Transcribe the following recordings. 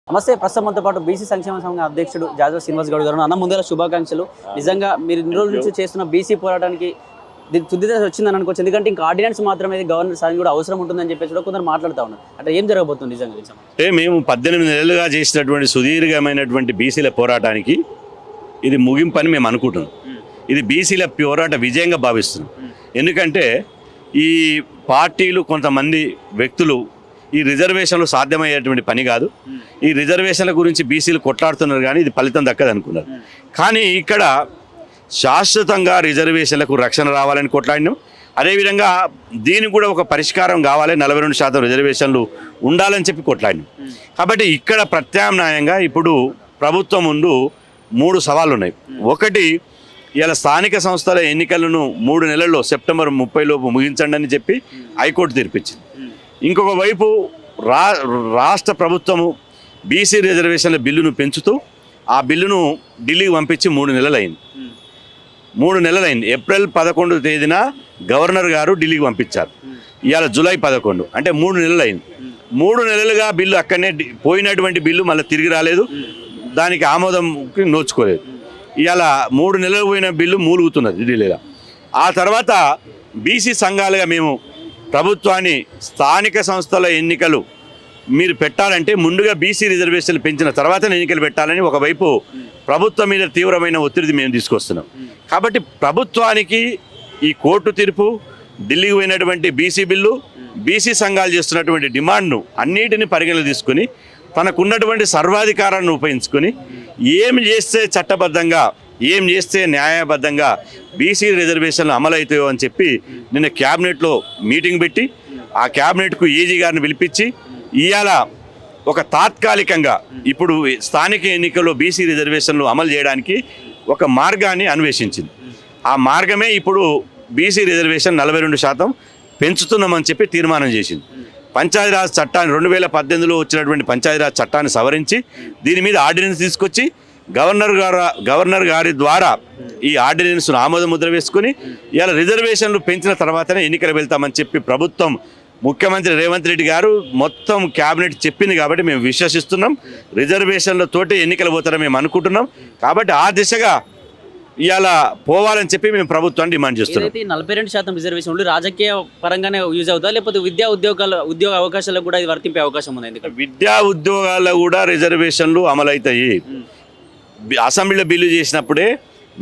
నమస్తే. ప్రస్తుతం మనతో పాటు బీసీ సంక్షేమ సంఘం అధ్యక్షుడు జాజవ శ్రీనివాస్ గౌడ్ గారు. అన్న ముందర శుభాకాంక్షలు. నిజంగా మీరు ఇన్ని రోజుల నుంచి చేస్తున్న బీసీ పోరాటానికి తుది దశ వచ్చిందని అనుకోవచ్చు. ఎందుకంటే ఇంకా ఆర్డినెన్స్ మాత్రమే గవర్నర్ సాయం కూడా అవసరం ఉంటుందని చెప్పేసి కూడా కొందరు మాట్లాడుతూ ఉన్నారు. అంటే ఏం జరగబోతుంది నిజంగా? అంటే మేము 18 నెలలుగా చేసినటువంటి సుదీర్ఘమైనటువంటి బీసీల పోరాటానికి ఇది ముగింపని మేము అనుకుంటున్నాం. ఇది బీసీల పోరాట విజయంగా భావిస్తున్నాం. ఎందుకంటే ఈ పార్టీలు కొంతమంది వ్యక్తులు ఈ రిజర్వేషన్లు సాధ్యమయ్యేటువంటి పని కాదు, ఈ రిజర్వేషన్ల గురించి బీసీలు కొట్లాడుతున్నారు కానీ ఇది ఫలితం దక్కదు అనుకున్నారు. కానీ ఇక్కడ శాశ్వతంగా రిజర్వేషన్లకు రక్షణ రావాలని కొట్లాడినాం. అదేవిధంగా దీనికి కూడా ఒక పరిష్కారం కావాలి, 42% రిజర్వేషన్లు ఉండాలని చెప్పి కొట్లాడినాం. కాబట్టి ఇక్కడ ప్రత్యామ్నాయంగా ఇప్పుడు ప్రభుత్వం ముందు 3 సవాళ్ళు ఉన్నాయి. ఒకటి, ఇలా స్థానిక సంస్థల ఎన్నికలను 3 నెలల్లో సెప్టెంబర్ 30 లోపు ముగించండి అని చెప్పి హైకోర్టు తీర్పిచ్చింది. ఇంకొక వైపు రాష్ట్ర ప్రభుత్వము బీసీ రిజర్వేషన్ల బిల్లును పెంచుతూ ఆ బిల్లును ఢిల్లీకి పంపించి 3 నెలలైంది. ఏప్రిల్ 11వ తేదీన గవర్నర్ గారు ఢిల్లీకి పంపించారు. ఇవాళ జూలై 11, అంటే 3 నెలలైంది. 3 నెలలుగా బిల్లు అక్కడనే పోయినటువంటి బిల్లు మళ్ళీ తిరిగి రాలేదు, దానికి ఆమోదంకి నోచుకోలేదు. ఇవాళ 3 నెలలు పోయిన బిల్లు మూలుగుతున్నది ఢిల్లీలో. ఆ తర్వాత బీసీ సంఘాలుగా మేము ప్రభుత్వాన్ని స్థానిక సంస్థల ఎన్నికలు మీరు పెట్టాలంటే ముందుగా బీసీ రిజర్వేషన్లు పెంచిన తర్వాత ఎన్నికలు పెట్టాలని ఒకవైపు ప్రభుత్వం మీద తీవ్రమైన ఒత్తిడి మేము తీసుకొస్తున్నాం. కాబట్టి ప్రభుత్వానికి ఈ కోర్టు తీర్పు, ఢిల్లీకి పోయినటువంటి బీసీ బిల్లు, బీసీ సంఘాలు చేస్తున్నటువంటి డిమాండ్ను అన్నిటిని పరిగణలో తీసుకుని తనకున్నటువంటి సర్వాధికారాన్ని ఉపయోగించుకొని ఏం చేస్తే చట్టబద్ధంగా, ఏం చేస్తే న్యాయబద్ధంగా బీసీ రిజర్వేషన్లు అమలవుతాయో అని చెప్పి నిన్న క్యాబినెట్లో మీటింగ్ పెట్టి ఆ క్యాబినెట్కు ఏజీ గారిని పిలిపించి ఇవాళ ఒక తాత్కాలికంగా ఇప్పుడు స్థానిక ఎన్నికల్లో బీసీ రిజర్వేషన్లు అమలు చేయడానికి ఒక మార్గాన్ని అన్వేషించింది. ఆ మార్గమే ఇప్పుడు బీసీ రిజర్వేషన్ 42% పెంచుతున్నామని చెప్పి తీర్మానం చేసింది. పంచాయతీరాజ్ చట్టాన్ని 2018లో వచ్చినటువంటి పంచాయతీరాజ్ చట్టాన్ని సవరించి దీని మీద ఆర్డినెన్స్ తీసుకొచ్చి గవర్నర్ గారి ద్వారా ఈ ఆర్డినెన్స్ను ఆమోద ముద్ర వేసుకుని ఇలా రిజర్వేషన్లు పెంచిన తర్వాతనే ఎన్నికలు వెళ్తామని చెప్పి ప్రభుత్వం, ముఖ్యమంత్రి రేవంత్ రెడ్డి గారు మొత్తం క్యాబినెట్ చెప్పింది. కాబట్టి మేము విశ్వసిస్తున్నాం, రిజర్వేషన్లతోటి ఎన్నికలు పోతారని మేము అనుకుంటున్నాం. కాబట్టి ఆ దిశగా ఇవాళ పోవాలని చెప్పి మేము ప్రభుత్వాన్ని డిమాండ్ చేస్తున్నాం. 42% రిజర్వేషన్లు రాజకీయ పరంగానే యూజ్ అవుతా, లేకపోతే ఉద్యోగ అవకాశాలకు కూడా ఇది వర్తింపే అవకాశం ఉంది? ఎందుకంటే విద్యా ఉద్యోగాల్లో కూడా రిజర్వేషన్లు అమలవుతాయి. అసెంబ్లీలో బిల్లు చేసినప్పుడే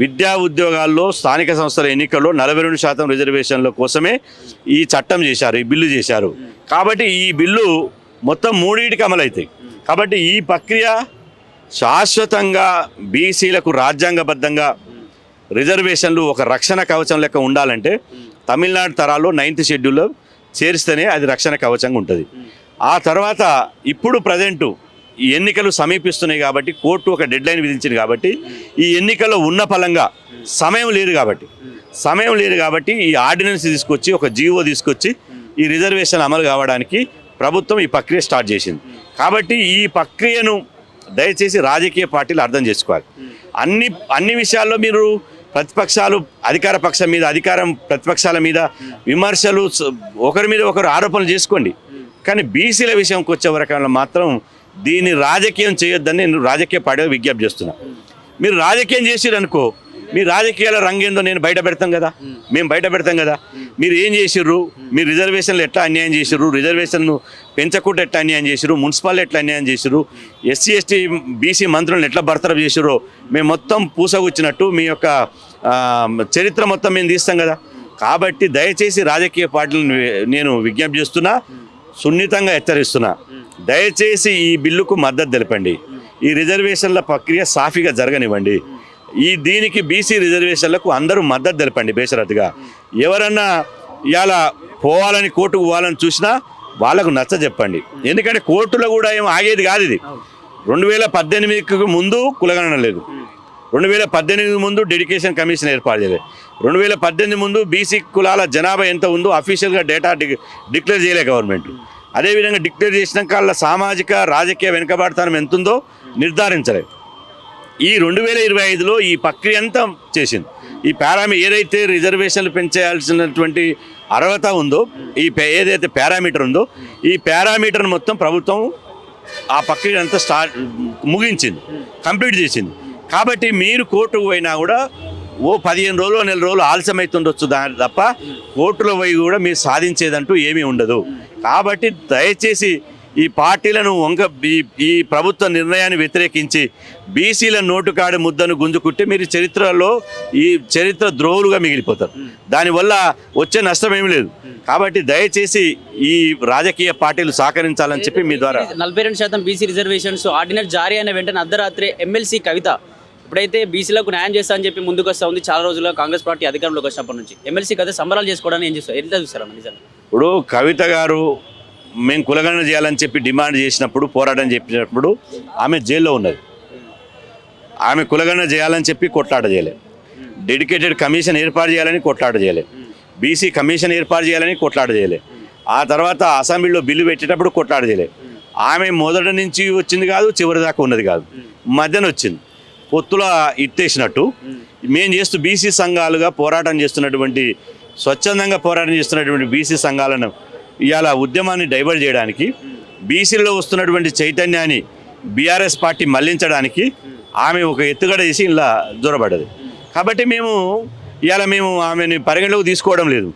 విద్యా ఉద్యోగాల్లో స్థానిక సంస్థల ఎన్నికల్లో 42% రిజర్వేషన్ల కోసమే ఈ చట్టం చేశారు, ఈ బిల్లు చేశారు. కాబట్టి ఈ బిల్లు మొత్తం 3టికి అమలవుతాయి. కాబట్టి ఈ ప్రక్రియ శాశ్వతంగా బీసీలకు రాజ్యాంగబద్ధంగా రిజర్వేషన్లు ఒక రక్షణ కవచం లెక్క ఉండాలంటే తమిళనాడు తరాల్లో 9th షెడ్యూల్లో చేరిస్తేనే అది రక్షణ కవచంగా ఉంటుంది. ఆ తర్వాత ఇప్పుడు ప్రజెంటు ఈ ఎన్నికలు సమీపిస్తున్నాయి కాబట్టి కోర్టు ఒక డెడ్లైన్ విధించింది. కాబట్టి ఈ ఎన్నికల్లో ఉన్న ఫలంగా సమయం లేదు కాబట్టి ఈ ఆర్డినెన్స్ తీసుకొచ్చి, ఒక జీవో తీసుకొచ్చి ఈ రిజర్వేషన్ అమలు కావడానికి ప్రభుత్వం ఈ ప్రక్రియ స్టార్ట్ చేసింది. కాబట్టి ఈ ప్రక్రియను దయచేసి రాజకీయ పార్టీలు అర్థం చేసుకోవాలి. అన్ని విషయాల్లో మీరు ప్రతిపక్షాలు ప్రతిపక్షాల మీద విమర్శలు, ఒకరి మీద ఒకరు ఆరోపణలు చేసుకోండి. కానీ బీసీల విషయంకి వచ్చే వరకు మాత్రం దీన్ని రాజకీయం చేయొద్దని నేను రాజకీయ పార్టీగా విజ్ఞప్తి చేస్తున్నా. మీరు రాజకీయం చేసిరనుకో, మీ రాజకీయాల రంగేందో మేము బయట పెడతాం కదా. మీరు ఏం చేసిర్రు, మీరు రిజర్వేషన్లు ఎట్లా అన్యాయం చేసిర్రు, రిజర్వేషన్ను పెంచకుండా ఎట్లా అన్యాయం చేసిర్రు, మున్సిపాలిటీ ఎట్లా అన్యాయం చేసిర్రు, ఎస్సీ ఎస్టీ బీసీ మంత్రులను ఎట్లా బర్తరఫ్ చేసిర్రో మేము మొత్తం పూసగుచ్చినట్టు మీ యొక్క చరిత్ర మొత్తం మేము తీస్తాం కదా. కాబట్టి దయచేసి రాజకీయ పార్టీలను నేను విజ్ఞప్తి చేస్తున్నా, సున్నితంగా హెచ్చరిస్తున్నా, దయచేసి ఈ బిల్లుకు మద్దతు తెలపండి. ఈ రిజర్వేషన్ల ప్రక్రియ సాఫీగా జరగనివ్వండి. దీనికి బీసీ రిజర్వేషన్లకు అందరూ మద్దతు తెలపండి బేషరతుగా. ఎవరన్నా ఇలా పోవాలని, కోర్టుకు పోవాలని చూసినా వాళ్ళకు నచ్చ చెప్పండి. ఎందుకంటే కోర్టులో కూడా ఏం ఆగేది కాదు. ఇది 2018కు ముందు కులగణన లేదు, 2018 ముందు డెడికేషన్ కమిషన్ ఏర్పాటు చేయలేదు, 2018 ముందు బీసీ కులాల జనాభా ఎంత ఉందో అఫీషియల్గా డేటా డిక్లేర్ చేయలే గవర్నమెంట్. అదేవిధంగా డిక్లేర్ చేసినాక వాళ్ళ సామాజిక రాజకీయ వెనుకబాటుతనం ఎంతుందో నిర్ధారించలేదు. ఈ 2025లో ఈ ప్రక్రియ అంతా చేసింది. ఈ ఏదైతే రిజర్వేషన్లు పెంచేయాల్సినటువంటి అర్హత ఉందో, ఏదైతే పారామీటర్ ఉందో, ఈ పారామీటర్ను మొత్తం ప్రభుత్వం ఆ ప్రక్రియ అంతా ముగించింది, కంప్లీట్ చేసింది. కాబట్టి మీరు కోర్టుకు పోయినా కూడా 15 రోజులు నెల రోజులు ఆలస్యం అవుతుండొచ్చు దాని తప్ప కోర్టులో పోయి కూడా మీరు సాధించేదంటూ ఏమీ ఉండదు. కాబట్టి దయచేసి ఈ పార్టీలను ఈ ప్రభుత్వ నిర్ణయాన్ని వ్యతిరేకించి బీసీల నోటుకాడి ముద్దను గుంజుకుంటే మీరు చరిత్రలో ఈ చరిత్ర ద్రోహులుగా మిగిలిపోతారు. దానివల్ల వచ్చే నష్టం ఏమీ లేదు. కాబట్టి దయచేసి ఈ రాజకీయ పార్టీలు సహకరించాలని చెప్పి మీ ద్వారా 42% బీసీ రిజర్వేషన్స్ ఆర్డినెన్స్ జారీ అయిన వెంటనే అర్ధరాత్రి ఎమ్మెల్సీ కవిత ఇప్పుడైతే బీసీలకు న్యాయం చేస్తా అని చెప్పి ముందుకు వస్తూ ఉంది. చాలా రోజులుగా కాంగ్రెస్ పార్టీ అధికారంలోకి వచ్చినప్పటి నుంచి ఎమ్మెల్సీ కవిత సంబరాలు చేసుకోవడానికి ఏం చేస్తారు, ఎంత చూస్తారన్న నిజంగా? ఇప్పుడు కవిత గారు మేము కులగణన చేయాలని చెప్పి డిమాండ్ చేసినప్పుడు, పోరాటం చెప్పినప్పుడు ఆమె జైల్లో ఉన్నది. ఆమె కులగణన చేయాలని చెప్పి కొట్లాట చేయలేదు. డెడికేటెడ్ కమిషన్ ఏర్పాటు చేయాలని కొట్లాట చేయలేదు. బీసీ కమిషన్ ఏర్పాటు చేయాలని కొట్లాట చేయలేదు. ఆ తర్వాత అసెంబ్లీలో బిల్లు పెట్టేటప్పుడు కొట్లాట చేయలేదు. ఆమె మొదటి నుంచి వచ్చింది కాదు, చివరి దాకా ఉన్నది కాదు, మధ్యన వచ్చింది. పొత్తుల ఇట్టేసినట్టు మేము చేస్తూ బీసీ సంఘాలుగా పోరాటం చేస్తున్నటువంటి, స్వచ్ఛందంగా పోరాటం చేస్తున్నటువంటి బీసీ సంఘాలను ఇవాళ ఉద్యమాన్ని డైవర్ట్ చేయడానికి, బీసీలో వస్తున్నటువంటి చైతన్యాన్ని బీఆర్ఎస్ పార్టీ మళ్లించడానికి ఆమె ఒక ఎత్తుగడ చేసి ఇలా దూరపడ్డది. కాబట్టి మేము ఆమెని పరిగణలోకి తీసుకోవడం లేదు.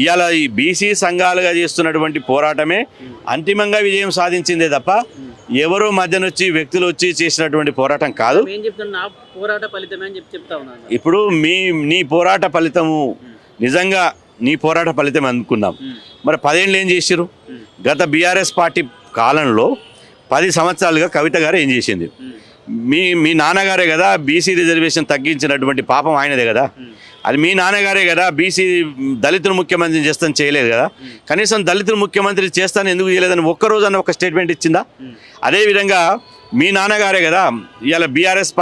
ఇవాళ ఈ బీసీ సంఘాలుగా చేస్తున్నటువంటి పోరాటమే అంతిమంగా విజయం సాధించిందే తప్ప ఎవరో మధ్యనొచ్చి వ్యక్తులు వచ్చి చేసినటువంటి పోరాటం కాదు. ఇప్పుడు నీ పోరాట ఫలితము నిజంగా నీ పోరాట ఫలితం అనుకున్నాం. మరి 10 ఏళ్ళు ఏం చేసిరు? గత బీఆర్ఎస్ పార్టీ కాలంలో 10 సంవత్సరాలుగా కవిత గారు ఏం చేసింది? మీ నాన్నగారే కదా బీసీ రిజర్వేషన్ తగ్గించినటువంటి పాపం ఆయనదే కదా. అది మీ నాన్నగారే కదా బీసీ దళితులు ముఖ్యమంత్రి చేస్తాను చేయలేదు కదా. కనీసం దళితులు ముఖ్యమంత్రి చేస్తాను ఎందుకు చేయలేదని ఒక్కరోజన్న ఒక స్టేట్మెంట్ ఇచ్చిందా? అదేవిధంగా మీ నాన్నగారే కదా ఇవాళ బీఆర్ఎస్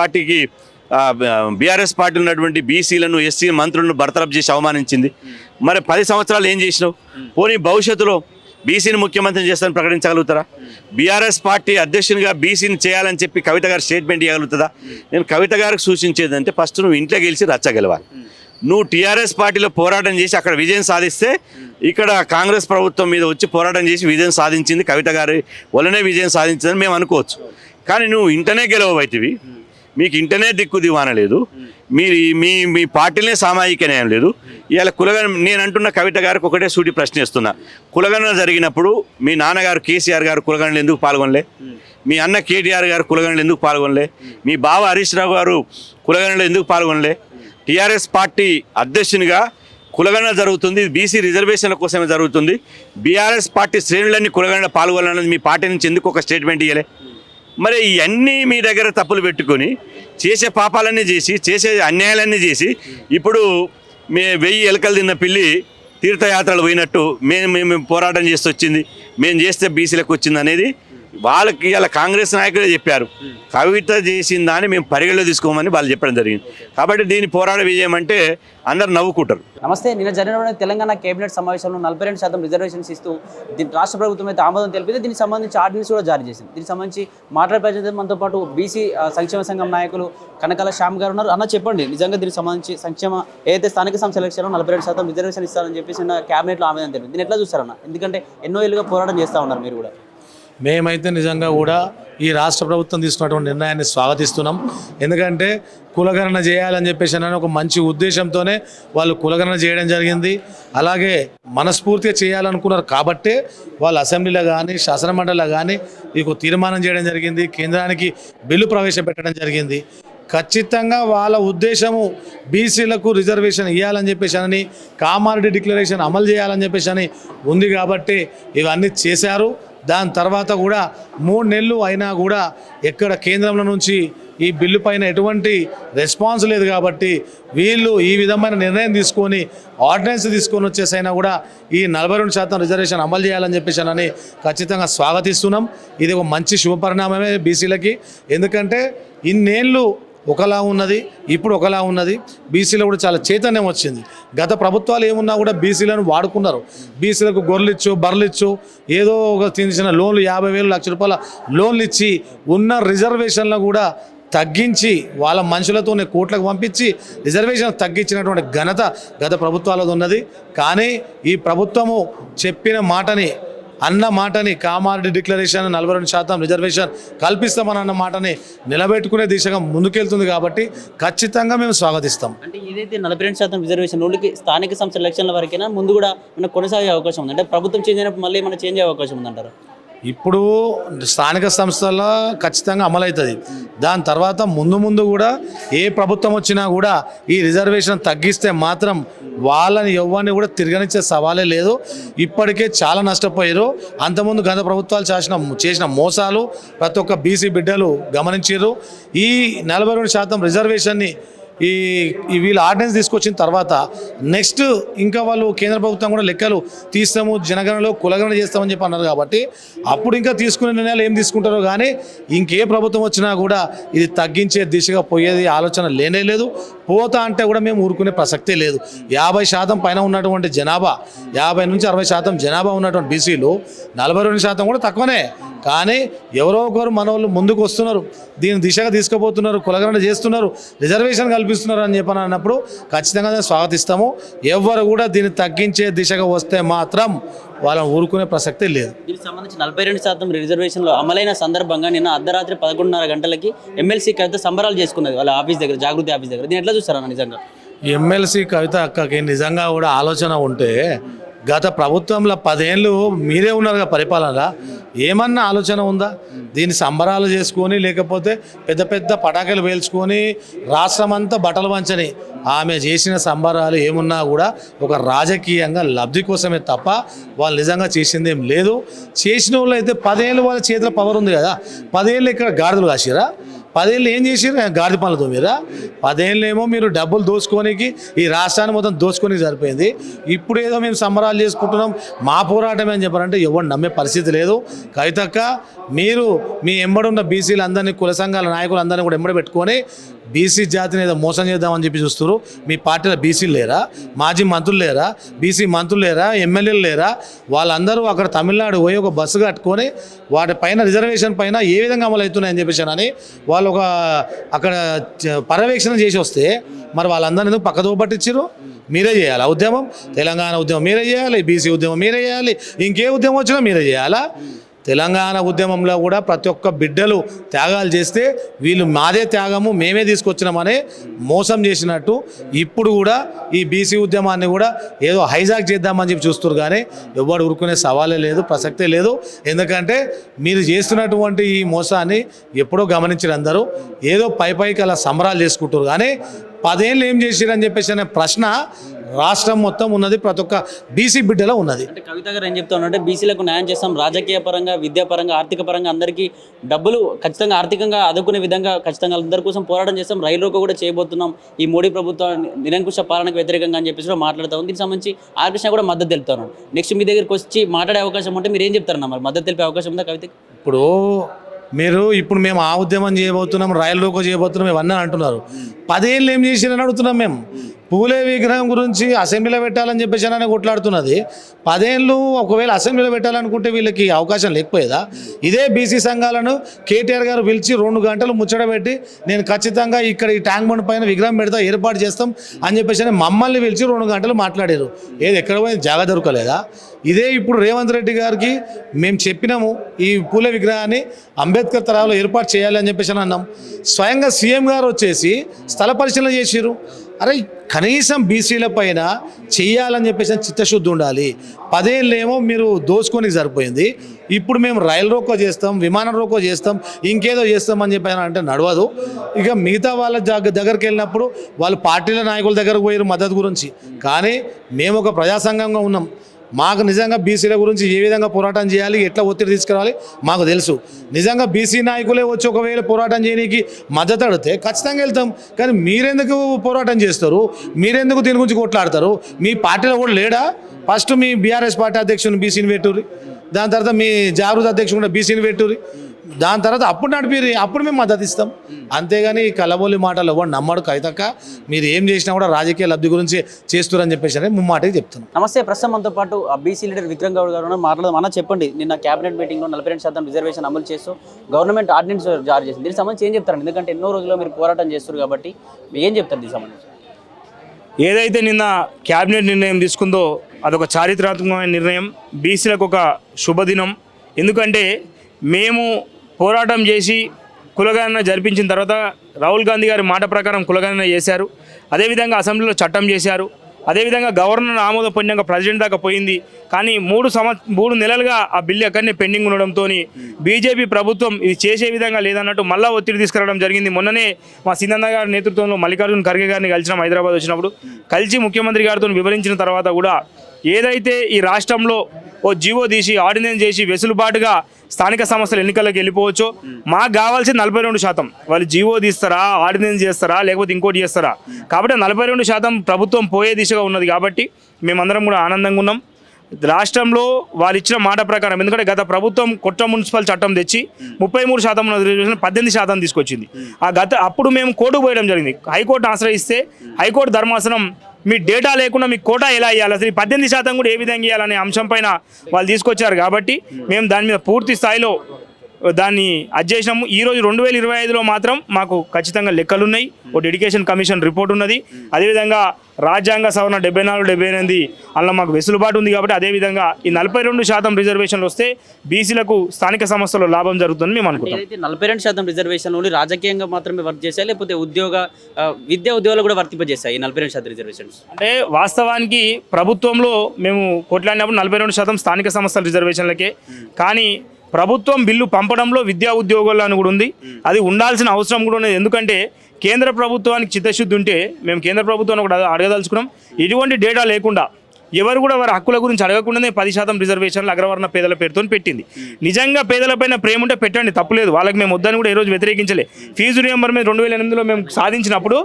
పార్టీ ఉన్నటువంటి బీసీలను, ఎస్సీ మంత్రులను బర్తరఫ్ చేసి అవమానించింది. మరి 10 సంవత్సరాలు ఏం చేసినావు? పోనీ భవిష్యత్తులో బీసీని ముఖ్యమంత్రిని చేస్తానని ప్రకటించగలుగుతారా? బీఆర్ఎస్ పార్టీ అధ్యక్షునిగా బీసీని చేయాలని చెప్పి కవిత గారు స్టేట్మెంట్ ఇవ్వగలుగుతుందా? నేను కవిత గారికి సూచించేదంటే ఫస్ట్ నువ్వు ఇంట్లో గెలిచి రచ్చగలవాలి. నువ్వు టీఆర్ఎస్ పార్టీలో పోరాటం చేసి అక్కడ విజయం సాధిస్తే ఇక్కడ కాంగ్రెస్ ప్రభుత్వం మీద వచ్చి పోరాటం చేసి విజయం సాధించింది కవిత గారి వల్లనే విజయం సాధించిందని మేము అనుకోవచ్చు. కానీ నువ్వు ఇంటనే గెలవబోయేవి, మీకు ఇంటనే దిక్కు దివాన లేదు, మీ పార్టీలనే సామాజిక న్యాయం లేదు. ఇవాళ కులగణన నేను అంటున్న కవిత గారికి ఒకటే సూటి ప్రశ్న ఇస్తున్నా. కులగణన జరిగినప్పుడు మీ నాన్నగారు కేసీఆర్ గారు కులగణనలు ఎందుకు పాల్గొనలే? మీ అన్న కేటీఆర్ గారు కులగణనలు ఎందుకు పాల్గొనలే? మీ బావ హరీష్ రావు గారు కులగణనలు ఎందుకు పాల్గొనలే? టీఆర్ఎస్ పార్టీ అధ్యక్షునిగా కులగణన జరుగుతుంది, బీసీ రిజర్వేషన్ల కోసమే జరుగుతుంది. బీఆర్ఎస్ పార్టీ శ్రేణులన్నీ కులగణన పాల్గొనాలని మీ పార్టీ నుంచి ఎందుకు ఒక స్టేట్మెంట్ ఇవ్వలే? మరి ఇవన్నీ మీ దగ్గర తప్పులు పెట్టుకొని చేసే పాపాలన్నీ చేసి, చేసే అన్యాయాలన్నీ చేసి, ఇప్పుడు 1000 ఎలకలు తిన్న పిల్లి తీర్థయాత్రలు పోయినట్టు మేము పోరాటం చేసి వచ్చింది, మేము చేస్తే బీసీలకు వచ్చింది అనేది వాళ్ళకి ఇలా కాంగ్రెస్ నాయకులే చెప్పారు. కవిత చేసిన దాన్ని మేము పరిగణలో తీసుకోమని వాళ్ళు చెప్పడం జరిగింది. కాబట్టి దీని పోరాట విజయం అంటే అందరు నవ్వుకుంటారు. నమస్తే. నిన్న జరిగిన తెలంగాణ కేబినెట్ సమావేశంలో 42% రిజర్వేషన్స్ ఇస్తూ రాష్ట్ర ప్రభుత్వం అయితే ఆమోదం తెలిపింది. దీనికి సంబంధించి ఆర్డినెన్స్ కూడా జారీ చేసింది. దీనికి సంబంధించి మాట్లాడే మనతో పాటు బీసీ సంక్షేమ సంఘం నాయకులు కనకాల శ్యామ్ గారు ఉన్నారు. అన్న చెప్పండి, నిజంగా దీనికి సంబంధించి సంక్షేమ ఏదైతే స్థానిక సంస్థల ఎలక్షన్లో 42% రిజర్వేషన్ ఇస్తారని చెప్పేసి క్యాబినెట్లో ఆమోదం తెలిపింది. దీన్ని ఎట్లా చూస్తారన్న? ఎందుకంటే ఎన్నో ఏళ్ళుగా పోరాటం చేస్తూ ఉన్నారు మీరు కూడా. మేమైతే నిజంగా కూడా ఈ రాష్ట్ర ప్రభుత్వం తీసుకున్నటువంటి నిర్ణయాన్ని స్వాగతిస్తున్నాం. ఎందుకంటే కులగణన చేయాలని చెప్పేసి అని ఒక మంచి ఉద్దేశంతోనే వాళ్ళు కులగణన చేయడం జరిగింది. అలాగే మనస్ఫూర్తిగా చేయాలనుకున్నారు కాబట్టే వాళ్ళు అసెంబ్లీలో కానీ శాసనమండలిలో కానీ మీకు తీర్మానం చేయడం జరిగింది. కేంద్రానికి బిల్లు ప్రవేశపెట్టడం జరిగింది. ఖచ్చితంగా వాళ్ళ ఉద్దేశము బీసీలకు రిజర్వేషన్ ఇవ్వాలని చెప్పేసి అని, కామారెడ్డి డిక్లరేషన్ అమలు చేయాలని చెప్పేసి అని ఉంది కాబట్టి ఇవన్నీ చేశారు. దాని తర్వాత కూడా 3 నెలలు అయినా కూడా ఎక్కడ కేంద్రంలో నుంచి ఈ బిల్లు పైన ఎటువంటి రెస్పాన్స్ లేదు. కాబట్టి వీళ్ళు ఈ విధమైన నిర్ణయం తీసుకొని ఆర్డినెన్స్ తీసుకొని వచ్చేసైనా కూడా ఈ 42% రిజర్వేషన్ అమలు చేయాలని చెప్పేసి అని ఖచ్చితంగా స్వాగతిస్తున్నాం. ఇది ఒక మంచి శుభపరిణామమే బీసీలకి. ఎందుకంటే ఇన్నేళ్ళు ఒకలా ఉన్నది, ఇప్పుడు ఒకలా ఉన్నది. బీసీలో కూడా చాలా చైతన్యం వచ్చింది. గత ప్రభుత్వాలు ఏమున్నా కూడా బీసీలను వాడుకున్నారు. బీసీలకు గొర్రెలిచ్చు, బర్రెలిచ్చు, ఏదో ఒక తీసిన లోన్లు 50,000 లక్ష రూపాయల లోన్లు ఇచ్చి ఉన్న రిజర్వేషన్లు కూడా తగ్గించి వాళ్ళ మనుషులతోనే కోట్లకు పంపించి రిజర్వేషన్ తగ్గించినటువంటి ఘనత గత ప్రభుత్వాలది ఉన్నది. కానీ ఈ ప్రభుత్వము చెప్పిన మాటని అన్న మాటని కామారెడ్డి డిక్లరేషన్ 42% రిజర్వేషన్ కల్పిస్తామని అన్న మాటని నిలబెట్టుకునే దిశగా ముందుకెళ్తుంది కాబట్టి ఖచ్చితంగా మేము స్వాగతిస్తాం. అంటే ఏదైతే 42% రిజర్వేషన్ రూల్కి స్థానిక సంస్థల ఎలక్షన్ల వరకైనా ముందు కూడా మనకు కొనసాగే అవకాశం ఉంది. అంటే ప్రభుత్వం చేంజ్ అయినప్పుడు మళ్ళీ ఏమైనా చేంజ్ అయ్యే అవకాశం ఉందంటారు? ఇప్పుడు స్థానిక సంస్థల్లో ఖచ్చితంగా అమలవుతుంది. దాని తర్వాత ముందు కూడా ఏ ప్రభుత్వం వచ్చినా కూడా ఈ రిజర్వేషన్ తగ్గిస్తే మాత్రం వాళ్ళని ఎవరిని కూడా తిరగనిచ్చే సవాలే లేదు. ఇప్పటికే చాలా నష్టపోయారు. అంతకుముందు గత ప్రభుత్వాలు చేసిన మోసాలు ప్రతి ఒక్క బీసీ బిడ్డలు గమనించారు. ఈ 42% రిజర్వేషన్ని ఈ వీళ్ళు ఆర్డినెన్స్ తీసుకొచ్చిన తర్వాత నెక్స్ట్ ఇంకా వాళ్ళు కేంద్ర ప్రభుత్వం కూడా లెక్కలు తీస్తాము, జనగణనలో కులగణన చేస్తామని చెప్పి అన్నారు. కాబట్టి అప్పుడు ఇంకా తీసుకునే నిర్ణయాలు ఏం తీసుకుంటారో కానీ ఇంకే ప్రభుత్వం వచ్చినా కూడా ఇది తగ్గించే దిశగా పోయేది ఆలోచన లేనే లేదు. పోతా అంటే కూడా మేము ఊరుకునే ప్రసక్తే లేదు. 50% పైన ఉన్నటువంటి జనాభా, 50 నుంచి 60% జనాభా ఉన్నటువంటి బీసీలు 42% కూడా తక్కువనే. కానీ ఎవరో ఒకరు మన వాళ్ళు ముందుకు వస్తున్నారు, దీని దిశగా తీసుకుపోతున్నారు, కులగణన చేస్తున్నారు, రిజర్వేషన్ కల్పిస్తున్నారు అని చెప్పని అన్నప్పుడు ఖచ్చితంగా స్వాగతిస్తాము. ఎవరు కూడా దీన్ని తగ్గించే దిశగా వస్తే మాత్రం వాళ్ళని ఊరుకునే ప్రసక్తే లేదు. దీనికి సంబంధించి 42% రిజర్వేషన్లో అమలైన సందర్భంగా నిన్న అర్ధరాత్రి 11:30 గంటలకి ఎమ్మెల్సీ కవిత సంబరాలు చేసుకున్నది వాళ్ళ ఆఫీస్ దగ్గర, జాగృతి ఆఫీస్ దగ్గర. దీన్ని ఎట్లా చూస్తారన్న? నిజంగా ఎమ్మెల్సీ కవిత అక్కకి నిజంగా కూడా ఆలోచన ఉంటే గత ప్రభుత్వంలో 10 ఏళ్ళు మీరే ఉన్నారుగా పరిపాలనలో, ఏమన్నా ఆలోచన ఉందా? దీన్ని సంబరాలు చేసుకొని లేకపోతే పెద్ద పెద్ద పటాకులు పేల్చుకొని రాష్ట్రం అంతా బట్టలు పంచని ఆమె చేసిన సంబరాలు ఏమున్నా కూడా ఒక రాజకీయంగా లబ్ధి కోసమే తప్ప వాళ్ళు నిజంగా చేసింది ఏం లేదు. చేసిన వాళ్ళు అయితే 10 ఏళ్ళు వాళ్ళ చేతిలో పవర్ ఉంది కదా, 10 ఏళ్ళు ఇక్కడ గాడిదలు కాసిరా, 10 ఏళ్ళు ఏం చేసారు? గాడిద పనులతో మీరా 10 ఏళ్ళు ఏమో మీరు డబ్బులు దోచుకోనికి ఈ రాష్ట్రాన్ని మొత్తం దోచుకొని సరిపోయింది. ఇప్పుడు ఏదో మేము సంబరాలు చేసుకుంటున్నాం, మా పోరాటమే అని చెప్పారంటే ఎవరు నమ్మే పరిస్థితి లేదు. కవితక్క, మీరు మీ ఎంబడున్న బీసీలు అందరినీ, కుల సంఘాల నాయకులందరినీ కూడా ఎంబడి పెట్టుకొని బీసీ జాతిని ఏదో మోసం చేద్దామని చెప్పి చూస్తారు. మీ పార్టీలో బీసీలు లేరా? మాజీ మంత్రులు లేరా? బీసీ మంత్రులు లేరా? ఎమ్మెల్యేలు లేరా? వాళ్ళందరూ అక్కడ తమిళనాడు పోయి ఒక బస్సు కట్టుకొని వాటి పైన రిజర్వేషన్ పైన ఏ విధంగా అమలు అవుతున్నాయని చెప్పేసి అని వాళ్ళు ఒక అక్కడ పర్యవేక్షణ చేసి వస్తే మరి వాళ్ళందరినీ ఎందుకు పక్కదో పట్టించారు? మీరే చేయాలి ఉద్యమం, తెలంగాణ ఉద్యమం మీరే చేయాలి, బీసీ ఉద్యమం మీరే చేయాలి, ఇంకే ఉద్యమం వచ్చినా మీరే చేయాలా? తెలంగాణ ఉద్యమంలో కూడా ప్రతి ఒక్క బిడ్డలు త్యాగాలు చేస్తే వీళ్ళు మాదే త్యాగము మేమే తీసుకొచ్చినామనే మోసం చేసినట్టు ఇప్పుడు కూడా ఈ బీసీ ఉద్యమాన్ని కూడా ఏదో హైజాక్ చేద్దామని చెప్పి చూస్తారు. కానీ ఎవరు ఊరుకునే సవాలే లేదు, ప్రసక్తే లేదు. ఎందుకంటే మీరు చేస్తున్నటువంటి ఈ మోసాన్ని ఎప్పుడో గమనించారు అందరూ. ఏదో పైకి అలా సంబరాలు చేసుకుంటారు కానీ 10 ఏళ్ళు ఏం చేసిరని చెప్పేసి అనే ప్రశ్న రాష్ట్రం మొత్తం ఉన్నది, ప్రతి ఒక్క బీసీ బిడ్డలో ఉన్నది. అంటే కవిత గారు ఏం చెప్తా ఉన్నారంటే బీసీలకు న్యాయం చేస్తాం, రాజకీయ పరంగా, విద్యాపరంగా, ఆర్థిక పరంగా అందరికీ డబ్బులు ఖచ్చితంగా ఆర్థికంగా ఆదుకునే విధంగా ఖచ్చితంగా అందరి కోసం పోరాటం చేస్తాం, రైలు రోకో కూడా చేయబోతున్నాం ఈ మోడీ ప్రభుత్వం నిరంకుశ పాలనకు వ్యతిరేకంగా అని చెప్పేసి మాట్లాడుతూ ఉంది. దీనికి సంబంధించి ఆర్కృష్ణ కూడా మద్దతు తెలుపుతాను. నెక్స్ట్ మీ దగ్గరికి వచ్చి మాట్లాడే అవకాశం ఉంటే మీరు ఏం చెప్తారన్న? మరి మద్దతు తెలిపే అవకాశం ఉందా కవితకి? ఇప్పుడు మేము ఆ ఉద్యమం చేయబోతున్నాం, రైలు రోకో చేయబోతున్నాం ఇవన్నీ అంటున్నారు. 10 ఏళ్ళు ఏం చేసిరని అడుగుతున్నాం మేము. పూలే విగ్రహం గురించి అసెంబ్లీలో పెట్టాలని చెప్పేసి అని కొట్లాడుతున్నది. 10 ఏళ్ళు ఒకవేళ అసెంబ్లీలో పెట్టాలనుకుంటే వీళ్ళకి అవకాశం లేకపోయేదా? ఇదే బీసీ సంఘాలను కేటీఆర్ గారు పిలిచి 2 గంటలు ముచ్చటబెట్టి నేను ఖచ్చితంగా ఇక్కడ ఈ ట్యాంక్ బండ్ పైన విగ్రహం పెడతా, ఏర్పాటు చేస్తాం అని చెప్పేసి మమ్మల్ని పిలిచి 2 గంటలు మాట్లాడారు. ఏది ఎక్కడ పోయింది? జాగా దొరకలేదా? ఇదే ఇప్పుడు రేవంత్ రెడ్డి గారికి మేము చెప్పినాము ఈ పూలే విగ్రహాన్ని అంబేద్కర్ తరహాలో ఏర్పాటు చేయాలి అని చెప్పేసి అన్నాం. స్వయంగా సీఎం గారు వచ్చేసి స్థల పరిశీలన చేసిరు. అరే కనీసం బీసీల పైన చెయ్యాలని చెప్పేసి చిత్తశుద్ధి ఉండాలి. 10 ఏళ్ళు ఏమో మీరు దోచుకొని సరిపోయింది. ఇప్పుడు మేము రైలు రోకో చేస్తాం, విమానం రోకో చేస్తాం, ఇంకేదో చేస్తామని చెప్పి అంటే నడవదు. ఇక మిగతా వాళ్ళ దగ్గరికి వెళ్ళినప్పుడు వాళ్ళు పార్టీల నాయకుల దగ్గరకు పోయారు మద్దతు గురించి. కానీ మేము ఒక ప్రజాసంఘంగా ఉన్నాం. మాకు నిజంగా బీసీల గురించి ఏ విధంగా పోరాటం చేయాలి, ఎట్లా ఒత్తిడి తీసుకురావాలి మాకు తెలుసు. నిజంగా బీసీ నాయకులే వచ్చి ఒకవేళ పోరాటం చేయడానికి మద్దతు అడిగితే ఖచ్చితంగా వెళ్తాం. కానీ మీరెందుకు పోరాటం చేస్తారు? మీరెందుకు దీని గురించి కొట్లాడతారు? మీ పార్టీలో కూడా లేడా? ఫస్ట్ మీ బీఆర్ఎస్ పార్టీ అధ్యక్షుని బీసీని పెట్టుర్రి, దాని తర్వాత మీ జాగృతి అధ్యక్షుడు కూడా బీసీని పెట్టుర్రి, దాని తర్వాత అప్పుడు నడిపిరి, అప్పుడు మేము మద్దతు ఇస్తాం. అంతేగాని కలబోలి మాటలు ఎవరు నమ్మడు. కవితక్క, మీరు ఏం చేసినా కూడా రాజకీయ లబ్ధి గురించి చేస్తారని చెప్పేసి ముమ్మాటకి చెప్తున్నాం. నమస్తే. ప్రస్తుతం మనతో పాటు బీసీ లీడర్ విక్రమ్ గౌడ్ గారు మాట్లాడదాం. అన్న చెప్పండి, నిన్న క్యాబినెట్ మీటింగ్లో 42% రిజర్వేషన్ అమలు చేస్తూ గవర్నమెంట్ ఆర్డినెన్స్ జారీ చేసింది. దీనికి సంబంధించి ఏం చెప్తారండి? ఎందుకంటే ఎన్నో రోజుల్లో మీరు పోరాటం చేస్తారు కాబట్టి ఏం చెప్తారు దీనికి సంబంధించి? ఏదైతే నిన్న క్యాబినెట్ నిర్ణయం తీసుకుందో అదొక చారిత్రాత్మకమైన నిర్ణయం, బీసీలకు ఒక శుభదినం. ఎందుకంటే మేము పోరాటం చేసి కులగణన జరిపించిన తర్వాత రాహుల్ గాంధీ గారి మాట ప్రకారం కులగణన చేశారు. అదేవిధంగా అసెంబ్లీలో చట్టం చేశారు. అదేవిధంగా గవర్నర్ ఆమోదం పొందాక ప్రెసిడెంట్ దాకా పోయింది. కానీ 3 నెలలుగా ఆ బిల్లు అక్కడనే పెండింగ్ ఉండడంతో బీజేపీ ప్రభుత్వం ఇది చేసే విధంగా లేదన్నట్టు మళ్ళా ఒత్తిడి తీసుకురావడం జరిగింది. మొన్ననే మా సింధన్న గారి నేతృత్వంలో మల్లికార్జున ఖర్గే గారిని కలిసినాం హైదరాబాద్ వచ్చినప్పుడు. కలిసి ముఖ్యమంత్రి గారితో వివరించిన తర్వాత కూడా ఏదైతే ఈ రాష్ట్రంలో ఓ జీవో తీసి ఆర్డినెన్స్ చేసి వెసులుబాటుగా స్థానిక సంస్థల ఎన్నికలకు వెళ్ళిపోవచ్చో, మాకు కావాల్సింది 42%. వాళ్ళు జీవో తీస్తారా, ఆర్డినెన్స్ చేస్తారా, లేకపోతే ఇంకోటి చేస్తారా? కాబట్టి 42% ప్రభుత్వం పోయే దిశగా ఉన్నది. కాబట్టి మేమందరం కూడా ఆనందంగా ఉన్నాం. రాష్ట్రంలో వారు ఇచ్చిన మాట ప్రకారం, ఎందుకంటే గత ప్రభుత్వం కొత్త మున్సిపల్ చట్టం తెచ్చి 33% ఉన్న రిజర్వేషన్ 18% తీసుకొచ్చింది. అప్పుడు మేము కోర్టుకు పోయడం జరిగింది. హైకోర్టు ఆశ్రయిస్తే హైకోర్టు ధర్మాసనం మీ డేటా లేకుండా మీకు కోటా ఎలా ఇవ్వాలి, అసలు 18% కూడా ఏ విధంగా ఇవ్వాలనే అంశం పైన వాళ్ళు తీసుకొచ్చారు. కాబట్టి మేము దాని మీద పూర్తి స్థాయిలో దాన్ని చేసినాము. ఈరోజు 2025లో మాత్రం మాకు ఖచ్చితంగా లెక్కలున్నాయి. ఓ డెడికేషన్ కమిషన్ రిపోర్ట్ ఉన్నది. అదేవిధంగా రాజ్యాంగ సవరణ 74, 78 అందులో మాకు వెసులుబాటు ఉంది. కాబట్టి అదేవిధంగా ఈ 42% రిజర్వేషన్లు వస్తే బీసీలకు స్థానిక సంస్థల్లో లాభం జరుగుతుందని మేము అనుకుంటాం. 42% రిజర్వేషన్ ఓన్లీ రాజకీయంగా మాత్రమే వర్క్ చేస్తాయి, లేకపోతే విద్యా ఉద్యోగాలు కూడా వర్తింపజేస్తాయి ఈ 42% రిజర్వేషన్స్? అంటే వాస్తవానికి ప్రభుత్వంలో మేము కొట్లాడినప్పుడు 42% స్థానిక సంస్థల రిజర్వేషన్లకే. కానీ ప్రభుత్వం బిల్లు పంపడంలో విద్యా ఉద్యోగాలను కూడా ఉంది. అది ఉండాల్సిన అవసరం కూడా ఉన్నది. ఎందుకంటే కేంద్ర ప్రభుత్వానికి చిత్తశుద్ధి ఉంటే మేము కేంద్ర ప్రభుత్వాన్ని కూడా అడగదలుచుకున్నాం. ఎటువంటి డేటా లేకుండా ఎవరు కూడా వారి హక్కుల గురించి అడగకుండానే 10% రిజర్వేషన్లు అగ్రవర్ణ పేదల పేరుతో పెట్టింది. నిజంగా పేదలపైన ప్రేమ ఉంటే పెట్టండి, తప్పులేదు. వాళ్ళకి మేము వద్దని కూడా ఈరోజు వ్యతిరేకించలే. ఫీజు రియంబర్మెంట్ 2008లో మేము సాధించినప్పుడు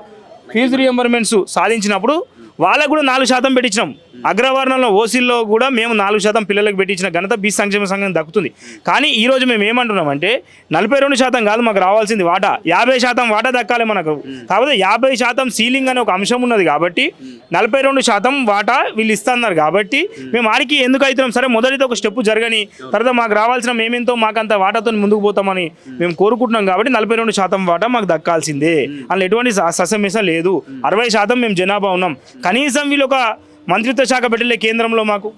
వాళ్ళకు కూడా 4% పెట్టించినాం. అగ్రవర్ణంలో ఓసీల్లో కూడా మేము 4% పిల్లలకు పెట్టించిన ఘనత బీసీ సంక్షేమ సంఘం దక్కుతుంది. కానీ ఈరోజు మేము ఏమంటున్నామంటే 42% కాదు మాకు రావాల్సింది వాటా, 50% వాటా దక్కాలి మనకు. కాకపోతే 50% సీలింగ్ అనే ఒక అంశం ఉన్నది. కాబట్టి 42% వాటా వీళ్ళు ఇస్తున్నారు. కాబట్టి మేము ఆడికి ఎందుకు అవుతున్నాం, సరే మొదటితో ఒక స్టెప్ జరగని తర్వాత మాకు రావాల్సిన మేమేంతో మాకంత వాటాతో ముందుకు పోతామని మేము కోరుకుంటున్నాం. కాబట్టి 42% వాటా మాకు దక్కాల్సిందే. అందులో ఎటువంటి ససమేస లేదు. 60% మేము జనాభా ఉన్నాం. కనీసం వీళ్ళు ఒక మంత్రిత్వ శాఖ పెట్టలే కేంద్రంలో మాకు,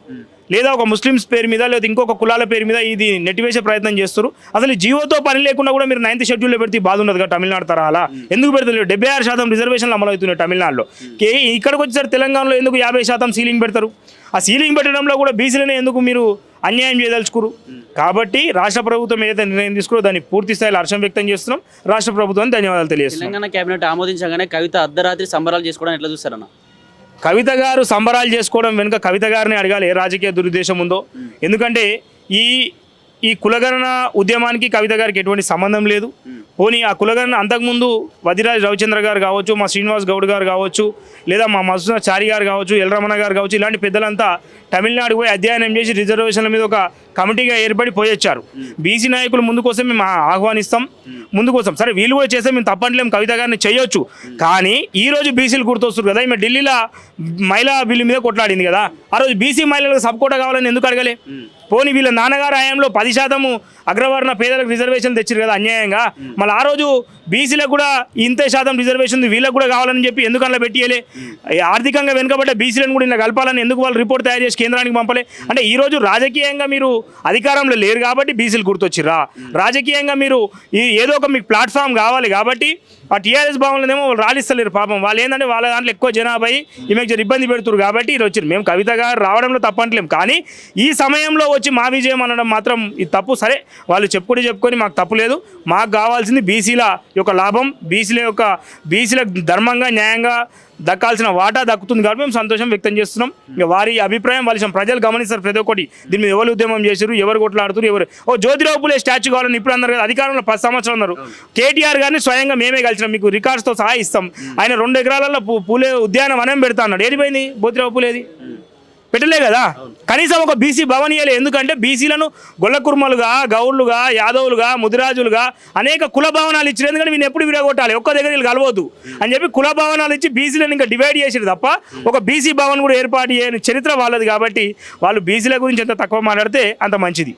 లేదా ఒక ముస్లిమ్స్ పేరు మీద లేదా ఇంకొక కులాల పేరు మీద ఇది నెట్టివేసే ప్రయత్నం చేస్తారు. అసలు జీవోతో పని లేకుండా కూడా మీరు 9th షెడ్యూల్లో పెడితే బాధ ఉన్నది కదా తమిళనాడు తరహాలా. ఎందుకు పెడతలేరు? 76% రిజర్వేషన్లు అమలు అవుతున్నాయి తమిళనాడులో. ఇక్కడికి వచ్చేసరికి తెలంగాణలో ఎందుకు 50% సీలింగ్ పెడతారు? ఆ సీలింగ్ పెట్టడంలో కూడా బీసీలనే ఎందుకు మీరు అన్యాయం చేయదలుచుకోరు? కాబట్టి రాష్ట్ర ప్రభుత్వం ఏదైతే నిర్ణయం తీసుకురో దాన్ని పూర్తి స్థాయిలో హర్షం వ్యక్తం చేస్తున్నాం. రాష్ట్ర ప్రభుత్వానికి ధన్యవాదాలు తెలియజేస్తున్నాం. తెలంగాణ కేబినెట్ ఆమోదించగానే కవిత అర్ధరాత్రి సంబరాలు చేసుకోవడం ఎట్లా చూస్తారన్న? కవిత గారు సంబరాలు చేసుకోవడం వెనుక కవిత గారిని అడగాలి ఏ రాజకీయ దురుద్దేశం ఉందో. ఎందుకంటే ఈ కులగణన ఉద్యమానికి కవిత గారికి ఎటువంటి సంబంధం లేదు. పోనీ ఆ కులగణన అంతకుముందు వదిరాజ్ రవిచంద్ర గారు కావచ్చు, మా శ్రీనివాస్ గౌడ్ గారు కావచ్చు, లేదా మా మధుసూదనాచారి గారు కావచ్చు, ఎల్రమణ గారు కావచ్చు, ఇలాంటి పెద్దలంతా తమిళనాడు పోయి అధ్యయనం చేసి రిజర్వేషన్ల మీద ఒక కమిటీగా ఏర్పడి పోయొచ్చారు. బీసీ నాయకులు ముందుకోసం మేము ఆహ్వానిస్తాం, ముందుకోసం. సరే వీళ్ళు కూడా చేస్తే మేము తప్పట్లేము, కవిత గారిని చేయొచ్చు. కానీ ఈరోజు బీసీలు గుర్తొస్తారు కదా, ఈమె ఢిల్లీలో మహిళా బిల్లు మీద కొట్లాడింది కదా, ఆ రోజు బీసీ మహిళలకు సబ్ కోటా కావాలని ఎందుకు అడగలే? పోనీ వీళ్ళ నాన్నగారు హయాంలో 10% అగ్రవర్ణ పేదలకు రిజర్వేషన్ తెచ్చారు కదా అన్యాయంగా. మళ్ళీ ఆ రోజు బీసీలకు కూడా ఇంతే శాతం రిజర్వేషన్ వీళ్ళకు కూడా కావాలని చెప్పి ఎందుకు అలా పెట్టియలే? ఆర్థికంగా వెనుకబడ్డ బీసీలను కూడా ఇలా కలపాలని ఎందుకు వాళ్ళు రిపోర్ట్ తయారు చేసి కేంద్రానికి పంపలే? అంటే ఈరోజు రాజకీయంగా మీరు అధికారంలో లేరు కాబట్టి బీసీలు గుర్తొచ్చిర్రా? రాజకీయంగా మీరు ఏదో ఒక మీకు ప్లాట్ఫామ్ కావాలి కాబట్టి ఆ టీఆర్ఎస్ భవన్లోనేమో వాళ్ళు రాలిస్తలేరు పాపం. వాళ్ళు ఏంటంటే వాళ్ళ దాంట్లో ఎక్కువ జనాభా ఈమెకు ఇబ్బంది పెడుతున్నారు కాబట్టి ఇది వచ్చారు. మేము కవిత గారు రావడంలో తప్పంటలేం, కానీ ఈ సమయంలో వచ్చి మా విజయం అనడం మాత్రం ఇది తప్పు. సరే వాళ్ళు చెప్పుకొని మాకు తప్పు లేదు. మాకు కావాల్సింది బీసీల యొక్క లాభం, బీసీల ధర్మంగా న్యాయంగా దక్కాల్సిన వాటా దక్కుతుంది కాబట్టి మేము సంతోషం వ్యక్తం చేస్తున్నాం. ఇక వారి అభిప్రాయం వాళ్ళ ప్రజలు గమనిస్తారు. ప్రతి ఒక్కటి దీని మీద ఎవరు ఉద్యమం చేశారు, ఎవరు కొట్లాడుతారు, జ్యోతిరావు పూలే స్టాచ్యూ కావాలని ఇప్పుడు అన్నారు కదా, అధికారంలో 10 సంవత్సరాలు ఉన్నారు. కేటీఆర్ గారిని స్వయంగా మేమే కలిసినాం, మీకు రికార్డ్స్తో సహా ఇస్తాం. ఆయన 2 ఎకరాలలో పూలే ఉద్యానవనం పెడతా అన్నాడు. ఏడిపోయింది జ్యోతిరావు పూలేది? పెట్టలే కదా. కనీసం ఒక బీసీ భవన్ ఇవ్వలే. ఎందుకంటే బీసీలను గొల్ల కుర్మలుగా, గౌడ్లుగా, యాదవులుగా, ముదిరాజులుగా అనేక కుల భవనాలు ఇచ్చారు. ఎందుకంటే వీళ్ళు ఎప్పుడు విడగొట్టాలి, ఒక్క దగ్గర వీళ్ళు కలవద్దు అని చెప్పి కుల భవనాలు ఇచ్చి బీసీలను ఇంకా డివైడ్ చేసారు తప్ప ఒక బీసీ భవన్ కూడా ఏర్పాటు చేయని చరిత్ర వాళ్ళది. కాబట్టి వాళ్ళు బీసీల గురించి ఎంత తక్కువ మాట్లాడితే అంత మంచిది.